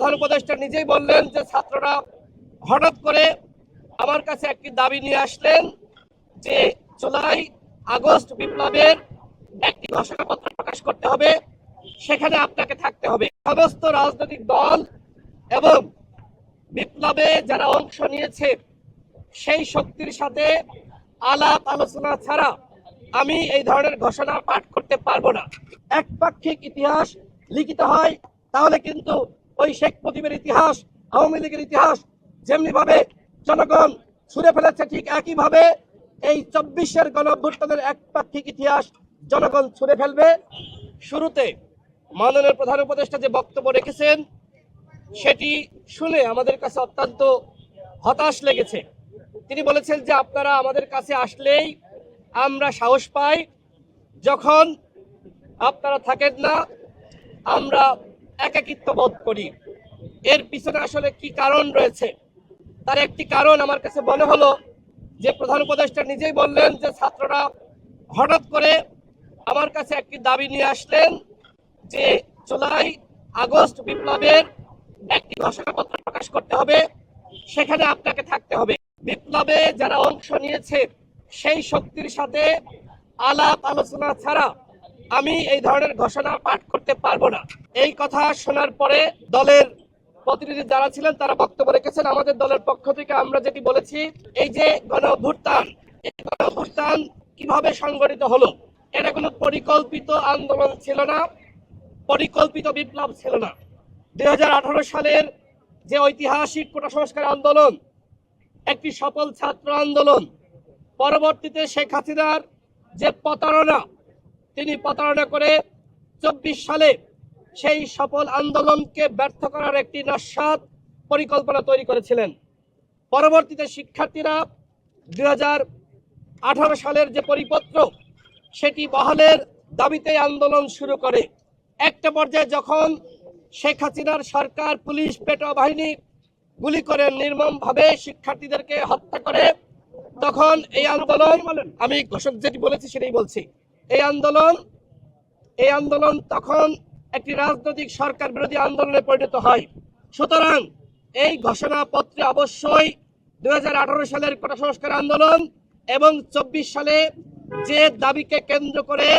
প্রধান উপদেষ্টা নিজেই বললেন যে ছাত্ররা হঠাৎ করে আমার কাছে একটি দাবি নিয়ে আসলেন যে জুলাই আগস্ট বিপ্লবের একটি ঘোষণাপত্র প্রকাশ করতে হবে, সেখানে আপনাকে থাকতে হবে। সমস্ত রাজনৈতিক দল এবং বিপ্লবে যারা অংশ নিয়েছে সেই শক্তির সাথে আলাপ আলোচনা ছাড়া আমি এই ধরনের ঘোষণা পাঠ করতে পারবো না। একপাক্ষিক ইতিহাস লিখিত হয় তাহলে কিন্তু ওই শেখ মুজিবের ইতিহাস, আওয়ামী লীগের ইতিহাস যেমনি ভাবে জনগণ ছুঁড়ে ফেলেছে, ঠিক একইভাবে এই 24-এর গণঅভ্যুত্থানের একপাক্ষিক ইতিহাস জনগণ ছুঁড়ে ফেলবে। শুরুতে মাননীয় প্রধান উপদেষ্টা যে বক্তব্য রেখেছেন সেটি শুনে আমাদের কাছে অত্যন্ত হতাশ লেগেছে। তিনি বলেছেন যে আপনারা আমাদের কাছে আসলেই আমরা সাহস পাই, যখন আপনারা থাকেন না আমরা একাকিত্ব বোধ করি। এর পিছনে আসলে কি কারণ রয়েছে? তার একটি কারণ আমার কাছে মনে হলো যে প্রধান উপদেষ্টা নিজেই বললেন যে ছাত্ররা হঠাৎ করে আমার কাছে একটি দাবি নিয়ে আসলেন যে জুলাই আগস্ট বিপ্লবের একটি ঘোষণাপত্র প্রকাশ করতে হবে, সেখানে আপনাকে থাকতে হবে। বিপ্লবে যারা অংশ নিয়েছে সেই শক্তির সাথে আলাপ আলোচনা ছাড়া আমি এই ধরনের ঘোষণা পাঠ করতে পারবো না। এই কথা শোনার পরে দলের প্রতিনিধি যারা ছিলেন তারা বক্তব্য রেখেছেন। আমাদের দলের পক্ষ থেকে আমরা যেটি বলেছি, এই যে গণঅভ্যুত্থান, এই গণঅভ্যুত্থান কিভাবে সংগঠিত হলো, এটা কোনো পরিকল্পিত আন্দোলন ছিল না, পরিকল্পিত বিপ্লব ছিল না। 2018 সালের যে ঐতিহাসিক কোটা সংস্কার আন্দোলন একটি সফল ছাত্র আন্দোলন, পরবর্তীতে শেখ হাসিনার যে প্রতারণা, তিনি প্রতারণা করে 24 সালে সেই সফল আন্দোলনকে ব্যর্থ করার একটি নস্যাৎ পরিকল্পনা তৈরি করেছিলেন। পরবর্তীতে শিক্ষার্থীরা 2018 সালের যে পরিপত্র সেটি বহালের দাবিতে আন্দোলন শুরু করে। একটা পর্যায়ে যখন শেখ হাসিনার সরকার, পুলিশ, পেটোয়া বাহিনী গুলি করে নির্মমভাবে শিক্ষার্থীদেরকে হত্যা করে, তখন এই আন্দোলন, আমি ঘোষক যেটি বলেছি সেটাই বলছি, এই আন্দোলন তখন একটি রাজনৈতিক সরকার বিরোধী আন্দোলনে পরিণত হয়। সুতরাং এই ঘোষণাপত্রে অবশ্যই 2018 সালের কোটা সংস্কার আন্দোলন এবং 24 সালে যে দাবিকে কেন্দ্র করে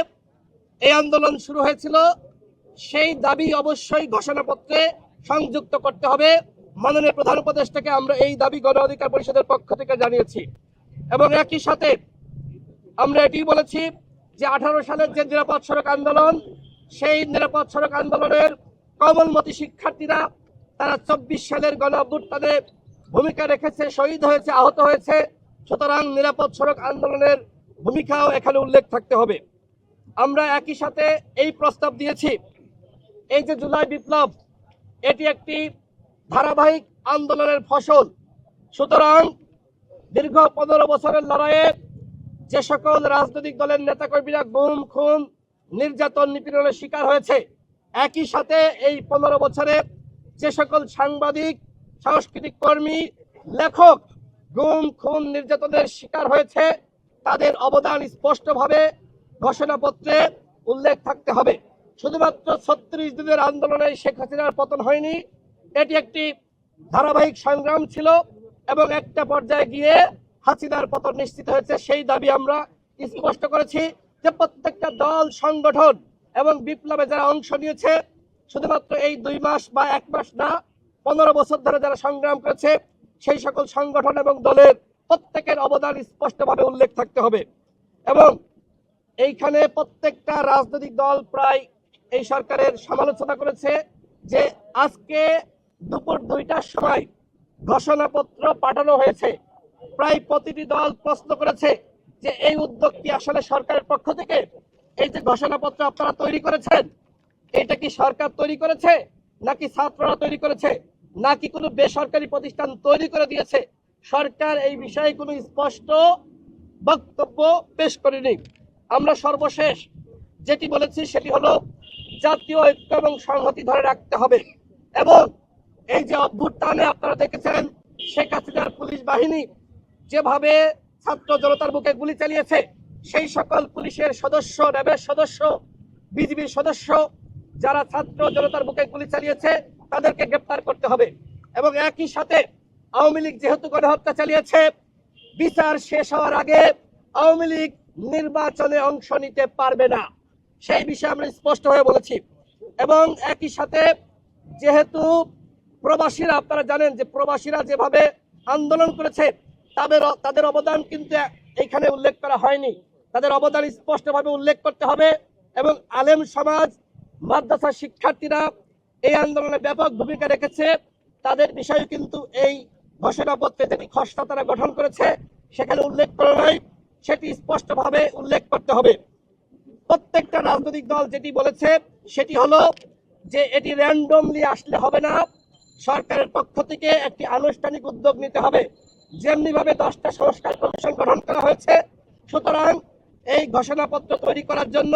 এই আন্দোলন শুরু হয়েছিল সেই দাবি অবশ্যই ঘোষণাপত্রে সংযুক্ত করতে হবে। মাননীয় প্রধান উপদেষ্টাকে আমরা এই দাবি গণ অধিকার পরিষদের পক্ষ থেকে জানিয়েছি এবং একই সাথে আমরা এটি বলেছি যে 18 সালের যে নিরাপদ সড়ক আন্দোলন, সেই নিরাপদ সড়ক আন্দোলনের কমলমতি শিক্ষার্থীরা তারা 24 সালের গণ অভ্যুত্থানে ভূমিকা রেখেছে, শহীদ হয়েছে, আহত হয়েছে। সুতরাং নিরাপদ সড়ক আন্দোলনের ভূমিকাও এখানে উল্লেখ থাকতে হবে। আমরা একই সাথে এই প্রস্তাব দিয়েছি, এই যে জুলাই বিপ্লব এটি একটি ধারাবাহিক আন্দোলনের ফসল। সুতরাং দীর্ঘ 15 বছরের লড়াইয়ে যে সকল রাজনৈতিক দলের নেতাকর্মীরা গুম, খুন, নির্যাতন, নিপীড়নের শিকার হয়েছে, একই সাথে এই 15 বছরে যে সকল সাংবাদিক, সাংস্কৃতিক কর্মী, লেখক গুম, খুন, নির্যাতনের শিকার হয়েছে, তাদের অবদান স্পষ্টভাবে ঘোষণাপত্রে উল্লেখ থাকতে হবে। শুধুমাত্র 36 দিনের আন্দোলনে শেখ হাসিনার পতন হয়নি, এটি একটি ধারাবাহিক সংগ্রাম ছিল এবং একটা পর্যায়ে গিয়ে হাসিনার পতন নিশ্চিত হয়েছে। সেই দাবি আমরা স্পষ্ট করেছি যে প্রত্যেকটা দল, সংগঠন এবং বিপ্লবে যারা অংশ নিয়েছে, শুধুমাত্র এই 2 মাস বা 1 মাস না, 15 বছর ধরে যারা সংগ্রাম করেছে, সেই সকল সংগঠন এবং দলের প্রত্যেকের অবদান স্পষ্টভাবে উল্লেখ থাকতে হবে। এবং এইখানে প্রত্যেকটা রাজনৈতিক দল প্রায় এই সরকারের সমালোচনা করেছে যে আজকে দুপুর 2টার সময় ঘোষণাপত্র পাঠানো হয়েছে। প্রায় প্রতিটি দল প্রশ্ন করেছে যে এই উদ্যোগ কি আসলে সরকারের পক্ষ থেকে? এই যে ঘোষণাপত্র আপনারা তৈরি করেছেন, এটা কি সরকার তৈরি করেছে নাকি ছাত্ররা তৈরি করেছে নাকি কোনো বেসরকারি প্রতিষ্ঠান তৈরি করে দিয়েছে? সরকার এই বিষয়ে কোনো স্পষ্ট বক্তব্য পেশ করেনি। আমরা সর্বশেষ যেটি বলেছি সেটি হলো জাতীয় ঐক্য এবং সংহতি ধরে রাখতে হবে। এবং এই যে অভ্যুত্থানে আপনারা দেখেছেন শেখ হাসিনার পুলিশ বাহিনী যেভাবে ছাত্র জনতার বুকে গুলি চালিয়েছে, সেই সকল পুলিশের সদস্য, র্যাবের সদস্য, বিজিবির সদস্য যারা ছাত্র জনতার বুকে গুলি চালিয়েছে, তাদেরকে গ্রেপ্তার করতে হবে। এবং একই সাথে আওয়ামী লীগ যেহেতু গণহত্যা চালিয়েছে, বিচার শেষ হওয়ার আগে আওয়ামী লীগ নির্বাচনে অংশ নিতে পারবে না, সেই বিষয়ে আমরা স্পষ্ট হয়ে বলেছি। এবং একই সাথে যেহেতু প্রবাসীরা, আপনারা জানেন যে প্রবাসীরা যেভাবে আন্দোলন করেছে তাদের অবদান কিন্তু এখানে উল্লেখ করা হয়নি। তাদের অবদান স্পষ্টভাবে উল্লেখ করতে হবে। এবং আলেম সমাজ, মাদ্রাসা শিক্ষার্থীরা এই আন্দোলনে ব্যাপক ভূমিকা রেখেছে। তাদের বিষয়ে কিন্তু এই ঘোষণাপত্রে যেটি খসড়া তারা গঠন করেছে সেখানে উল্লেখ করা নাই, সেটি স্পষ্টভাবে উল্লেখ করতে হবে। প্রত্যেকটা রাজনৈতিক দল যেটি বলেছে সেটি হলো যে এটি র্যান্ডমলি আসলে হবে না, সরকারের পক্ষ থেকে একটি আনুষ্ঠানিক উদ্যোগ নিতে হবে। যেমনি ভাবে 10টা সংস্কার কমিশন গঠন করা হয়েছে, সুতরাং এই ঘোষণাপত্র তৈরি করার জন্য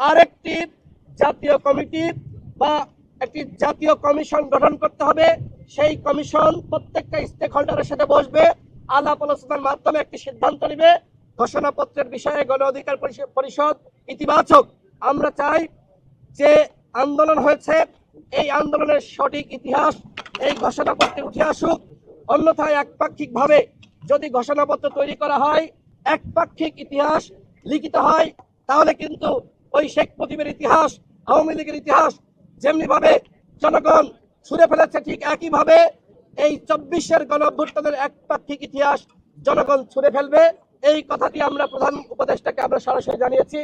আরেকটি জাতীয় কমিটি বা একটি জাতীয় কমিশন গঠন করতে হবে। সেই কমিশন প্রত্যেকটা স্টেক হোল্ডারের সাথে বসবে, আলাপ আলোচনার মাধ্যমে একটি সিদ্ধান্ত নেবে। ঘোষণাপত্রের বিষয়ে গণ অধিকার পরিষদ ইতিবাচক। আমরা চাই যে আন্দোলন হয়েছে এই আন্দোলনের সঠিক ইতিহাস এই ঘোষণাপত্রে উঠে আসুক। অন্যথায় একপাক্ষিকভাবে যদি ঘোষণাপত্র তৈরি করা হয়, একপাক্ষিক ইতিহাস লিখিত হয়, তাহলে কিন্তু ওই শেখ মুজিবের ইতিহাস, আওয়ামী লীগের ইতিহাস যেমনি ভাবে জনগণ ছুঁড়ে ফেলেছে, ঠিক একইভাবে এই 24-এর গণঅভ্যুত্থানের একপাক্ষিক ইতিহাস জনগণ ছুঁড়ে ফেলবে। এই কথাটি আমরা প্রধান উপদেষ্টাকে আমরা সরাসরি জানিয়েছি।